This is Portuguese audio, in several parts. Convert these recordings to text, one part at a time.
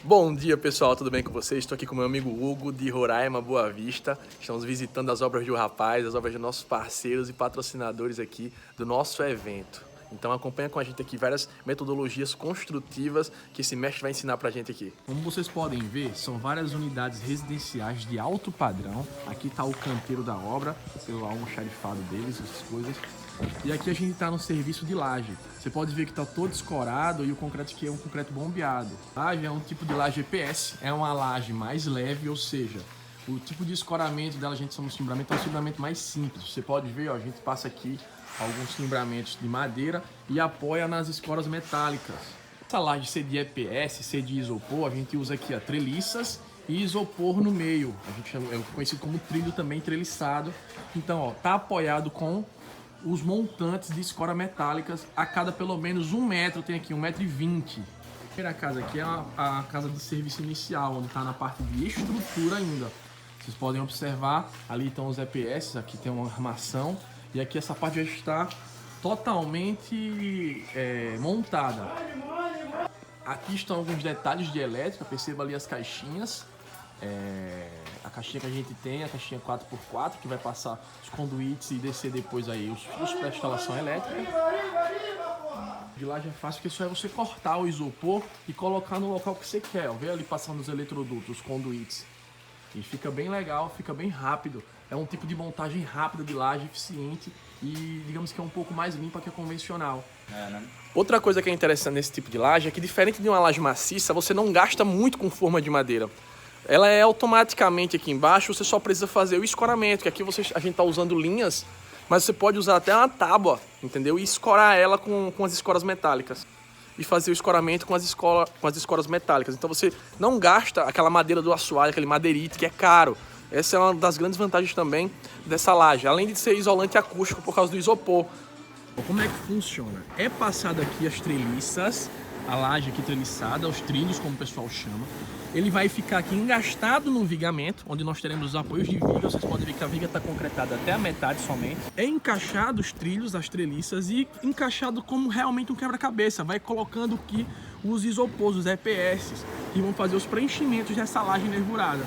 Bom dia, pessoal, tudo bem com vocês? Estou aqui com meu amigo Hugo, de Roraima, Boa Vista. Estamos visitando as obras do rapaz, as obras dos nossos parceiros e patrocinadores aqui do nosso evento. Então acompanha com a gente aqui várias metodologias construtivas que esse mestre vai ensinar pra gente aqui. Como vocês podem ver, são várias unidades residenciais de alto padrão. Aqui está o canteiro da obra, pelo almoxarifado deles, essas coisas. E aqui a gente está no serviço de laje. Você pode ver que está todo escorado e o concreto aqui é um concreto bombeado. Laje é um tipo de laje EPS, é uma laje mais leve, ou seja, o tipo de escoramento dela, a gente chama de cimbramento, é um cimbramento mais simples. Você pode ver, ó, a gente passa aqui alguns cimbramentos de madeira e apoia nas escoras metálicas. Essa laje ser de EPS, ser de isopor, a gente usa aqui treliças e isopor no meio. A gente chama, é conhecido como trilho também, treliçado. Então, ó, tá apoiado com os montantes de escora metálicas a cada pelo menos 1 metro, tem aqui 1,20 m. A primeira casa aqui é a casa de serviço inicial, onde está na parte de estrutura ainda. Vocês podem observar, ali estão os EPS, aqui tem uma armação, e aqui essa parte já está totalmente montada. Aqui estão alguns detalhes de elétrica, perceba ali as caixinhas. A caixinha que a gente tem, a caixinha 4x4, que vai passar os conduítes e descer depois aí os fios para instalação elétrica. De lá já é fácil, porque só é você cortar o isopor e colocar no local que você quer. Vê ali passando os eletrodutos, os conduítes. E fica bem legal, fica bem rápido. É um tipo de montagem rápida de laje, eficiente e digamos que é um pouco mais limpa que a convencional. Outra coisa que é interessante nesse tipo de laje é que, diferente de uma laje maciça, você não gasta muito com forma de madeira. Ela é automaticamente aqui embaixo, você só precisa fazer o escoramento, que aqui a gente está usando linhas, mas você pode usar até uma tábua, entendeu? E escorar ela com as escoras metálicas. E fazer o escoramento com as escoras metálicas. Então você não gasta aquela madeira do assoalho, aquele madeirite, que é caro. Essa é uma das grandes vantagens também dessa laje, além de ser isolante acústico por causa do isopor. Como é que funciona? É passado aqui as treliças, a laje aqui treliçada, os trilhos, como o pessoal chama. Ele vai ficar aqui engastado no vigamento, onde nós teremos os apoios de viga. Vocês podem ver que a viga está concretada até a metade somente. É encaixado os trilhos, as treliças, e encaixado como realmente um quebra-cabeça. Vai colocando aqui os isopores, os EPS, que vão fazer os preenchimentos dessa laje nervurada.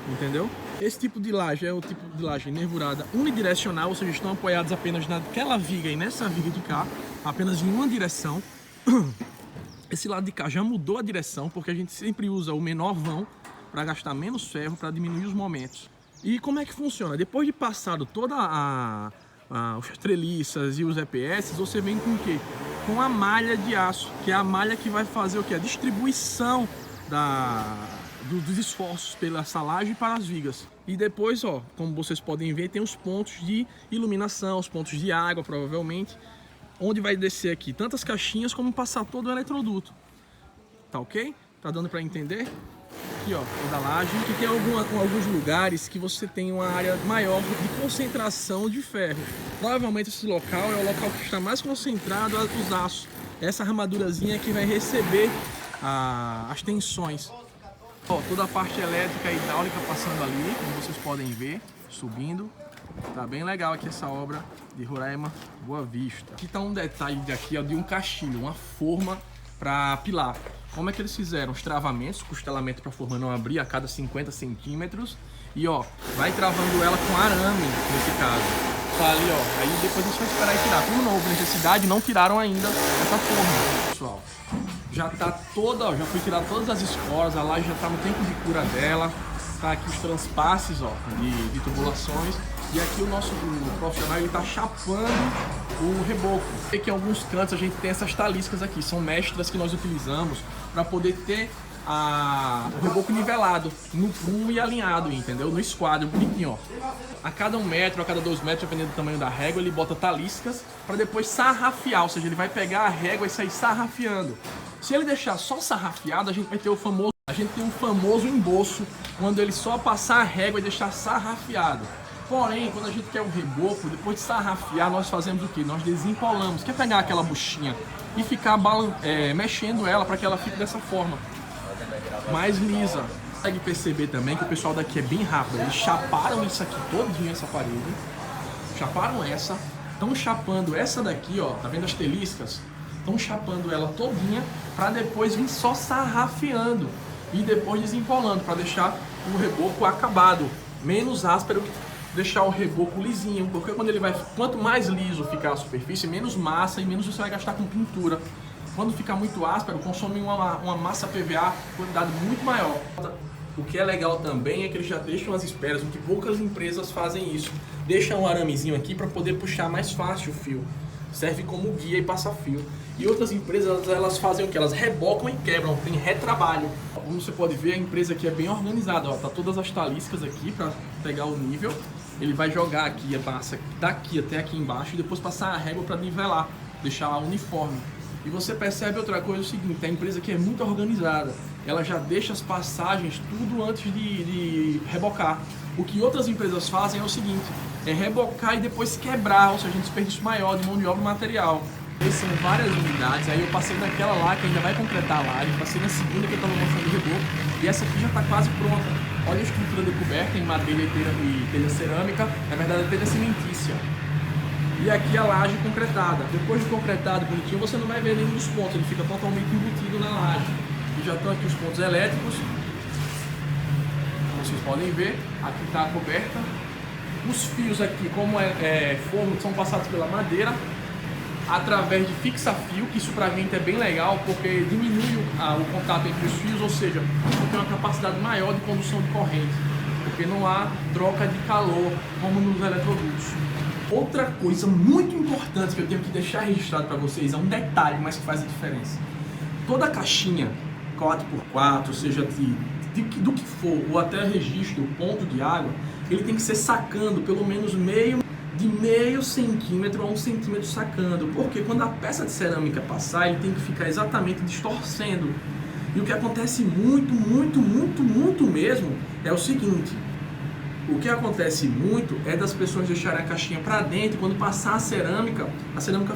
Entendeu? Esse tipo de laje é o tipo de laje nervurada unidirecional, ou seja, estão apoiados apenas naquela viga e nessa viga de cá, apenas em uma direção. Esse lado de cá já mudou a direção, porque a gente sempre usa o menor vão para gastar menos ferro, para diminuir os momentos. E como é que funciona? Depois de passado toda as treliças e os EPS, você vem com o quê? Com a malha de aço, que é a malha que vai fazer o quê? A distribuição dos esforços pela salagem para as vigas. E depois, ó, como vocês podem ver, tem os pontos de iluminação, os pontos de água, provavelmente, onde vai descer aqui tantas caixinhas como passar todo o eletroduto. Tá ok? Tá dando para entender? Aqui, ó, toda a laje, que tem alguns lugares que você tem uma área maior de concentração de ferro. Provavelmente esse local é o local que está mais concentrado os aços. Essa armadurazinha que vai receber as tensões. Ó, toda a parte elétrica e hidráulica passando ali, como vocês podem ver, subindo. Tá bem legal aqui essa obra de Roraima, Boa Vista. Aqui tá um detalhe ó, de um caixilho, uma forma para pilar. Como é que eles fizeram? Os travamentos, costelamento para a forma não abrir a cada 50 centímetros. E ó, vai travando ela com arame, nesse caso. Tá ali, ó. Aí depois a gente vai esperar e tirar. Como não houve necessidade, não tiraram ainda essa forma, pessoal. Já tá toda, ó, já foi tirar todas as escoras, a laje já tá no tempo de cura dela. Tá aqui os transpasses, ó, de tubulações. E aqui o profissional, ele tá chapando o reboco. E que em alguns cantos a gente tem essas taliscas aqui, são mestras que nós utilizamos para poder ter o reboco nivelado, no prumo e alinhado, entendeu? No esquadro, bonitinho, ó. A cada 1 metro, a cada 2 metros, dependendo do tamanho da régua, ele bota taliscas para depois sarrafiar, ou seja, ele vai pegar a régua e sair sarrafiando. Se ele deixar só sarrafiado, a gente vai ter o famoso emboço, quando ele só passar a régua e deixar sarrafiado. Porém, quando a gente quer um reboco, depois de sarrafiar, nós fazemos o que? Nós desempolamos, que é pegar aquela buchinha e ficar mexendo ela para que ela fique dessa forma, mais lisa. Consegue perceber também que o pessoal daqui é bem rápido. Eles chaparam isso aqui todinho, essa parede, chaparam essa, estão chapando essa daqui, ó, tá vendo as teliscas? Estão chapando ela todinha para depois vir só sarrafiando. e depois desempolando para deixar o reboco acabado, menos áspero, deixar o reboco lisinho, porque quanto mais liso ficar a superfície, menos massa e menos você vai gastar com pintura. Quando fica muito áspero, consome uma massa PVA quantidade muito maior. O que é legal também é que eles já deixam as esperas, o que poucas empresas fazem isso. Deixam um aramezinho aqui para poder puxar mais fácil o fio. Serve como guia e passa fio. E outras empresas, elas fazem o que? Elas rebocam e quebram, tem retrabalho. Como você pode ver, a empresa aqui é bem organizada. Ó, tá todas as taliscas aqui para pegar o nível. Ele vai jogar aqui a massa daqui até aqui embaixo e depois passar a régua para nivelar, deixar lá uniforme. E você percebe outra coisa, é o seguinte, a empresa aqui é muito organizada. Ela já deixa as passagens tudo antes de rebocar. O que outras empresas fazem é o seguinte, é rebocar e depois quebrar, ou seja, um desperdício maior de mão de obra e material. São várias unidades, aí eu passei naquela lá que ainda vai concretar a laje, passei na segunda que eu estava mostrando o reboco, e essa aqui já está quase pronta. Olha a estrutura de coberta em madeira e telha cerâmica, na verdade é telha cimentícia. E aqui a laje concretada. Depois de concretado bonitinho, você não vai ver nenhum dos pontos, ele fica totalmente embutido na laje. E já estão aqui os pontos elétricos, como vocês podem ver, aqui está a coberta. Os fios aqui, como forno, são passados pela madeira, através de fixa-fio, que isso pra gente é bem legal, porque diminui o contato entre os fios, ou seja, tem uma capacidade maior de condução de corrente, porque não há troca de calor, como nos eletrodutos. Outra coisa muito importante que eu tenho que deixar registrado para vocês, é um detalhe, mas que faz a diferença. Toda caixinha 4x4, seja do que for, ou até registro, ponto de água, ele tem que ser sacando pelo menos meio centímetro a 1 centímetro sacando, porque quando a peça de cerâmica passar, ele tem que ficar exatamente distorcendo. E o que acontece muito mesmo é o seguinte, o que acontece muito é das pessoas deixarem a caixinha para dentro e quando passar a cerâmica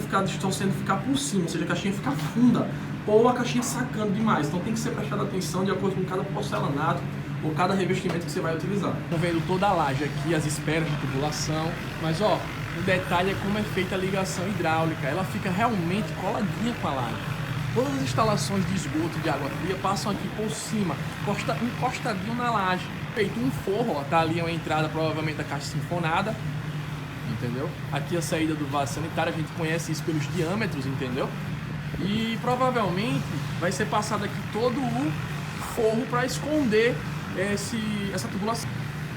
ficar distorcendo, ficar por cima, ou seja, a caixinha ficar funda ou a caixinha sacando demais. Então tem que ser prestado atenção de acordo com cada porcelanato ou cada revestimento que você vai utilizar. Estão vendo toda a laje aqui, as esperas de tubulação, mas ó, o detalhe é como é feita a ligação hidráulica, ela fica realmente coladinha com a laje. Todas as instalações de esgoto de água fria passam aqui por cima, encostadinho na laje. Feito um forro, ó, tá ali uma entrada provavelmente da caixa sinfonada, entendeu? Aqui a saída do vaso sanitário, a gente conhece isso pelos diâmetros, entendeu? E provavelmente vai ser passado aqui todo o forro para esconder essa tubulação.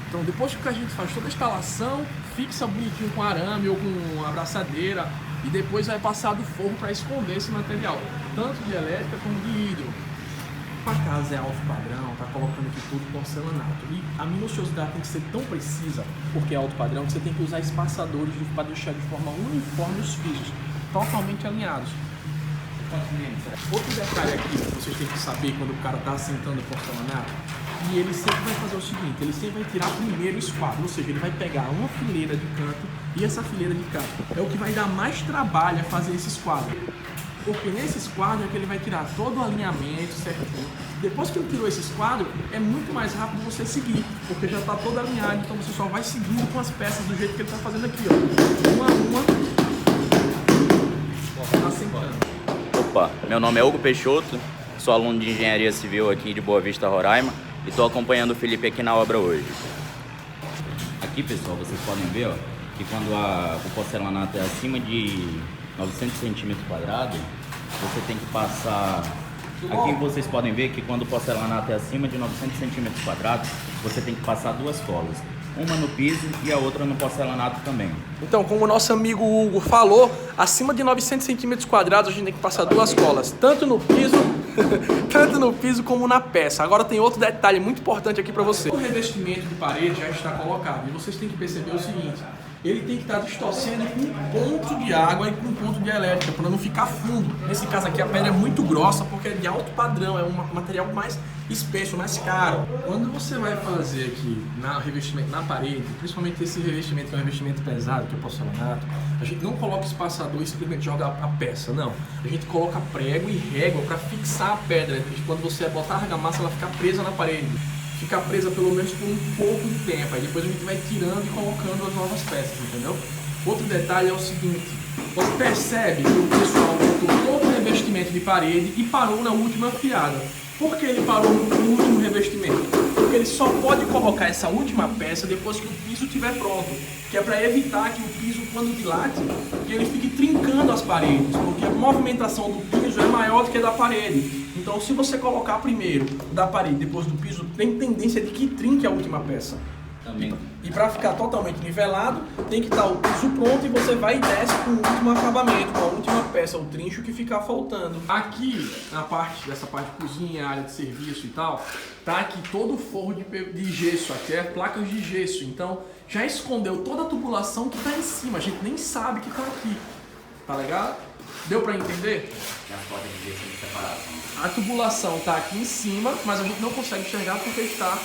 Então depois que a gente faz toda a instalação, fixa bonitinho com arame ou com abraçadeira e depois vai passar do forro para esconder esse material, tanto de elétrica como de hidro. A casa é alto padrão, tá colocando aqui tudo porcelanato e a minuciosidade tem que ser tão precisa, porque é alto padrão, que você tem que usar espaçadores para deixar de forma uniforme os pisos, totalmente alinhados. Outro detalhe aqui que vocês têm que saber quando o cara está assentando o porcelanato, e ele sempre vai fazer o seguinte, ele sempre vai tirar primeiro o esquadro, ou seja, ele vai pegar uma fileira de canto e essa fileira de canto é o que vai dar mais trabalho a fazer esse esquadro. Porque nesse esquadro é que ele vai tirar todo o alinhamento certinho. Depois que ele tirou esse esquadro, é muito mais rápido você seguir, porque já está todo alinhado, então você só vai seguindo com as peças do jeito que ele está fazendo aqui, ó. Uma a uma, tá sentando. Opa, meu nome é Hugo Peixoto, sou aluno de Engenharia Civil aqui de Boa Vista, Roraima, e estou acompanhando o Felipe aqui na obra hoje. Aqui, pessoal, vocês podem ver, ó, que quando o porcelanato é acima de 900 centímetros quadrados, você tem que passar... Aqui vocês podem ver que quando o porcelanato é acima de 900 centímetros quadrados, você tem que passar duas colas. Uma no piso e a outra no porcelanato também. Então, como o nosso amigo Hugo falou, acima de 900 centímetros quadrados a gente tem que passar duas colas, tanto no piso como na peça. Agora tem outro detalhe muito importante aqui para você. O revestimento de parede já está colocado e vocês têm que perceber o seguinte, ele tem que estar distorcendo com ponto de água e com ponto de elétrica, para não ficar fundo. Nesse caso aqui a pedra é muito grossa porque é de alto padrão, é um material mais espesso, mais caro. Quando você vai fazer aqui revestimento na parede, principalmente esse revestimento que é um revestimento pesado, que é o porcelanato, a gente não coloca espaçador e simplesmente joga a peça, não. A gente coloca prego e régua para fixar a pedra. Quando você botar a argamassa, ela fica presa na parede. Ficar presa pelo menos por um pouco de tempo, aí depois a gente vai tirando e colocando as novas peças, entendeu? Outro detalhe é o seguinte, você percebe que o pessoal botou todo o revestimento de parede e parou na última fiada. Por que ele parou no último revestimento? Porque ele só pode colocar essa última peça depois que o piso estiver pronto, que é para evitar que o piso, quando dilate, que ele fique trincando as paredes, porque a movimentação do piso é maior do que a da parede. Então, se você colocar primeiro da parede, depois do piso, tem tendência de que trinque a última peça. Também. E para ficar totalmente nivelado, tem que estar o piso pronto e você vai e desce com o último acabamento, com a última peça, o trincho que ficar faltando. Aqui, dessa parte de cozinha, área de serviço e tal, tá aqui todo o forro de gesso, aqui é placas de gesso. Então, já escondeu toda a tubulação que tá em cima, a gente nem sabe que tá aqui. Tá legal? Deu para entender? Tem as placas de gesso separadas. A tubulação tá aqui em cima, mas a gente não consegue enxergar porque está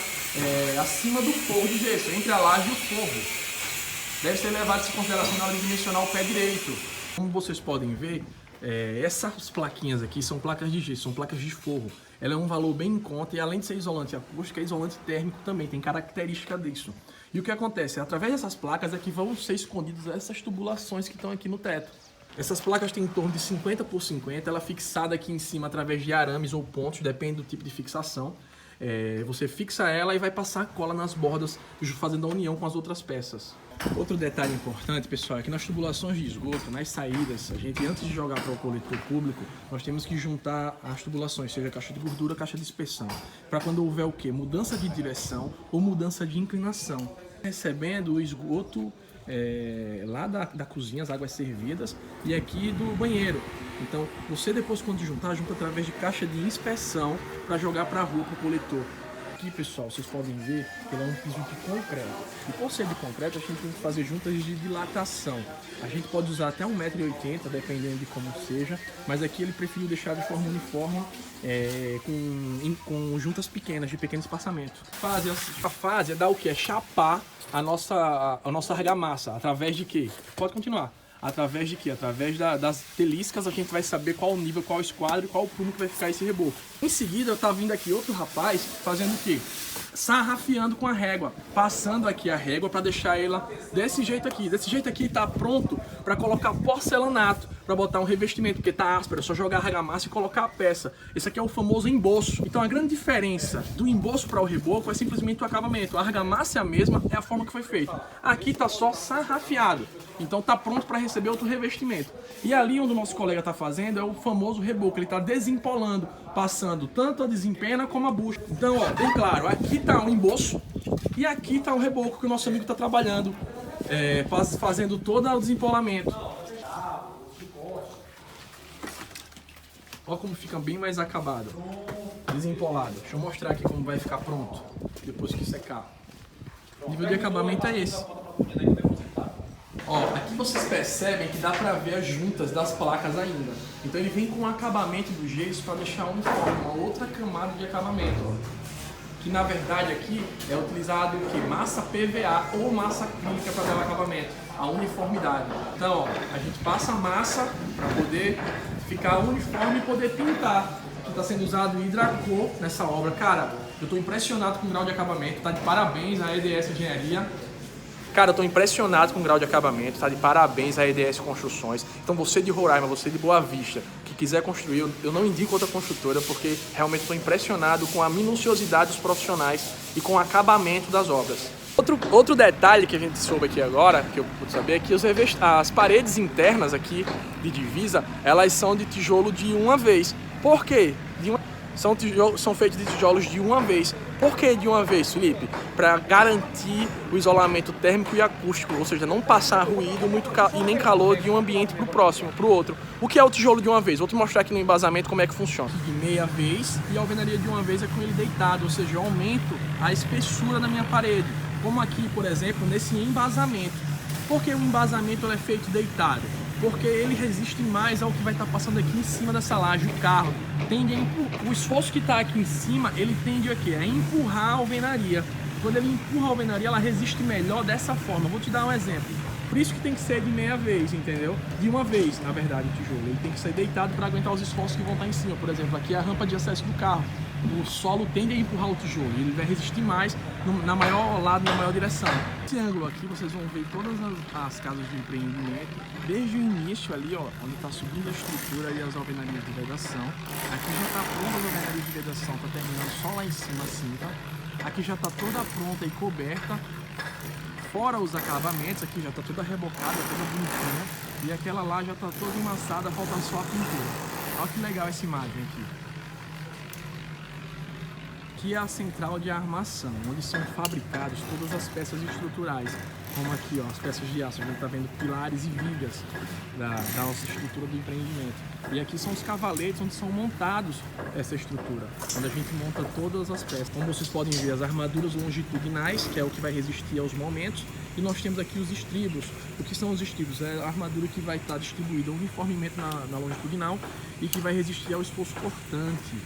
acima do forro de gesso, entre a laje e o forro. Deve ser levado em consideração na hora de dimensionar o pé direito. Como vocês podem ver, essas plaquinhas aqui são placas de gesso, são placas de forro. Ela é um valor bem em conta e além de ser isolante acústico, é isolante térmico também, tem característica disso. E o que acontece? Através dessas placas é que vão ser escondidas essas tubulações que estão aqui no teto. Essas placas têm em torno de 50 por 50, ela é fixada aqui em cima através de arames ou pontos, depende do tipo de fixação. Você fixa ela e vai passar cola nas bordas, fazendo a união com as outras peças. Outro detalhe importante, pessoal, é que nas tubulações de esgoto, nas saídas, a gente antes de jogar para o coletor público, nós temos que juntar as tubulações, seja caixa de gordura, caixa de dispersão, para quando houver o quê? Mudança de direção ou mudança de inclinação. Recebendo o esgoto lá da cozinha, as águas servidas, e aqui do banheiro. Então, você depois quando junta através de caixa de inspeção para jogar para a rua, para o coletor. Aqui, pessoal, vocês podem ver que ele é um piso de concreto. E por ser de concreto, a gente tem que fazer juntas de dilatação. A gente pode usar até 1,80 m, dependendo de como seja, mas aqui ele preferiu deixar de forma uniforme, com juntas pequenas, de pequeno espaçamento. A fase é dar o que? É chapar a nossa argamassa. Através de quê? Pode continuar. Através de quê? Através das teliscas a gente vai saber qual o nível, qual o esquadro e qual o prumo que vai ficar esse reboco. Em seguida, tá vindo aqui outro rapaz fazendo o quê? Sarrafiando com a régua, passando aqui a régua para deixar ela desse jeito aqui. Desse jeito aqui tá pronto para colocar porcelanato, para botar um revestimento, porque tá áspero, é só jogar a argamassa e colocar a peça. Esse aqui é o famoso emboço. Então a grande diferença do emboço para o reboco é simplesmente o acabamento. A argamassa é a mesma, é a forma que foi feita. Aqui tá só sarrafiado. Então tá pronto para receber outro revestimento. E ali onde o nosso colega tá fazendo é o famoso reboco, ele tá desempolando, passando tanto a desempena como a bucha. Então, ó, bem claro, aqui tá o emboço e aqui tá o reboco que o nosso amigo tá trabalhando, fazendo todo o desempolamento. Olha como fica bem mais acabado, desempolado. Deixa eu mostrar aqui como vai ficar pronto depois que secar. O nível de acabamento é esse. Ó, aqui vocês percebem que dá pra ver as juntas das placas ainda. Então ele vem com o acabamento do gesso para deixar uniforme, uma outra camada de acabamento. Ó. Que na verdade aqui é utilizado o que? Massa PVA ou massa acrílica para dar o acabamento, a uniformidade. Então, ó, a gente passa a massa para poder ficar uniforme e poder pintar. Aqui está sendo usado hidracor nessa obra. Cara, eu estou impressionado com o grau de acabamento, tá de parabéns à EDS Engenharia. Cara, eu tô impressionado com o grau de acabamento, tá de parabéns à EDS Construções. Então você de Roraima, você de Boa Vista, que quiser construir, eu não indico outra construtora, porque realmente estou impressionado com a minuciosidade dos profissionais e com o acabamento das obras. Outro detalhe que a gente soube aqui agora, que eu pude saber, é que as paredes internas aqui de divisa, elas são de tijolo de uma vez. Por quê? São feitos de tijolos de uma vez. Por que de uma vez, Felipe? Para garantir o isolamento térmico e acústico, ou seja, não passar ruído e nem calor de um ambiente para o próximo, para o outro. O que é o tijolo de uma vez? Vou te mostrar aqui no embasamento como é que funciona. De meia vez e a alvenaria de uma vez é com ele deitado, ou seja, eu aumento a espessura da minha parede. Como aqui, por exemplo, nesse embasamento. Por que o embasamento é feito deitado? Porque ele resiste mais ao que vai estar passando aqui em cima dessa laje. O carro tende o esforço que está aqui em cima, ele tende a quê? A empurrar a alvenaria. Quando ele empurra a alvenaria, ela resiste melhor dessa forma. Vou te dar um exemplo. Por isso que tem que ser de meia vez, entendeu? De uma vez, na verdade, o tijolo. Ele tem que ser deitado para aguentar os esforços que vão estar em cima. Por exemplo, aqui é a rampa de acesso do carro. o solo tende a empurrar o tijolo, ele vai resistir mais na maior lado, na maior direção. Esse ângulo aqui vocês vão ver todas as casas de empreendimento, desde o início ali, ó, onde está subindo a estrutura e as alvenarias de vedação. Aqui já está pronta as alvenarias de vedação, está terminando só lá em cima assim, tá? Aqui já está toda pronta e coberta, fora os acabamentos, aqui já está toda rebocada, toda bonitinha, e aquela lá já está toda emassada, falta só a pintura. Olha que legal essa imagem aqui. Aqui é a central de armação, onde são fabricadas todas as peças estruturais, como aqui, ó, as peças de aço. A gente está vendo pilares e vigas da nossa estrutura do empreendimento. E aqui são os cavaletes onde são montados essa estrutura, onde a gente monta todas as peças. Como vocês podem ver, as armaduras longitudinais, que é o que vai resistir aos momentos, e nós temos aqui os estribos. O que são os estribos? É a armadura que vai estar distribuída uniformemente na longitudinal e que vai resistir ao esforço cortante.